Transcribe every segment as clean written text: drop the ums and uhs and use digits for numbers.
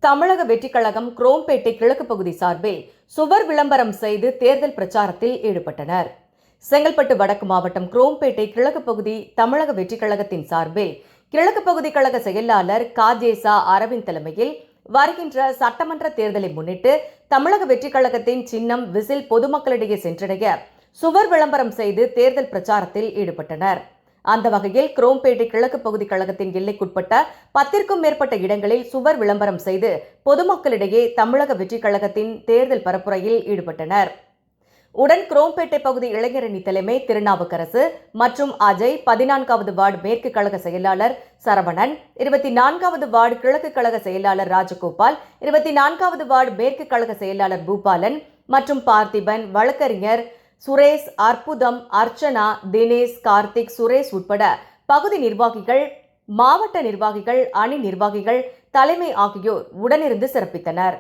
தமிழக வெற்றிக் கழகம் குரோம்பேட்டை கிழக்கு பகுதி சார்பில் சுவர் விளம்பரம் செய்து தேர்தல் பிரச்சாரத்தில் ஈடுபட்டனர். செங்கல்பட்டு வடக்கு மாவட்டம் குரோம்பேட்டை கிழக்கு பகுதி தமிழக வெற்றிக் கழகத்தின் சார்பில் கிழக்கு பகுதி கழக செயலாளர் காஜேசா அரவிந்த் தலைமையில் வருகின்ற சட்டமன்ற தேர்தலை முன்னிட்டு தமிழக வெற்றிக் கழகத்தின் சின்னம் விசில் பொதுமக்களிடையே சென்றடைய சுவர் விளம்பரம் செய்து தேர்தல் பிரச்சாரத்தில் ஈடுபட்டனர். அந்த வகையில் குரோம்பேட்டை கிழக்கு பகுதி கழகத்தின் எல்லைக்குட்பட்ட 10க்கும் மேற்பட்ட இடங்களில் சுவர் விளம்பரம் செய்து பொதுமக்களிடையே தமிழக வெற்றிக் கழகத்தின் தேர்தல் பரப்புரையில் ஈடுபட்டனர். உடன் குரோம்பேட்டை பகுதி இளைஞரணி தலைமை திருநாவுக்கரசு மற்றும் அஜய், 14வது வார்டு மேற்கு கழக செயலாளர் சரவணன், 24வது வார்டு கிழக்கு கழக செயலாளர் ராஜகோபால், 24வது வார்டு மேற்கு கழக செயலாளர் பூபாலன் மற்றும் பார்த்திபன், வழக்கறிஞர் சுரேஷ், அற்புதம், அர்ச்சனா, தினேஷ், கார்த்திக், சுரேஷ் உட்பட பகுதி நிர்வாகிகள், மாவட்ட நிர்வாகிகள், அணி நிர்வாகிகள், தலைமை ஆகியோர் உடனிருந்து சிறப்பித்தனர்.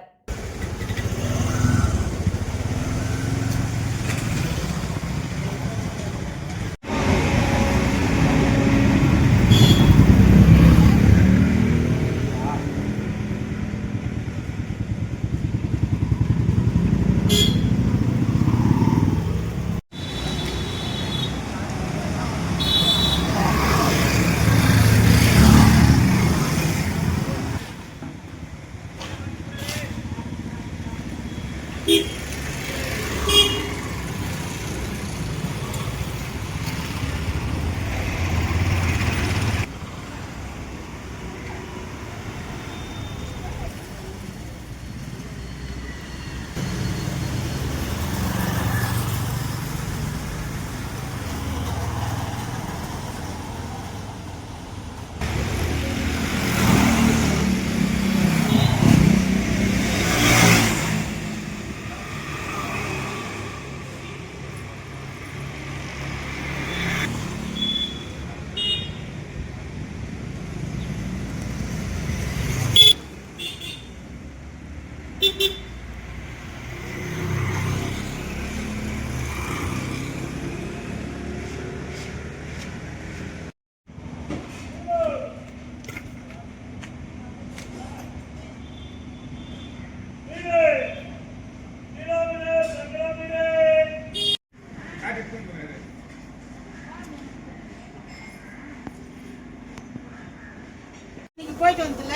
போயிட்டு வந்துல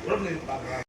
எங்க இருக்கிறது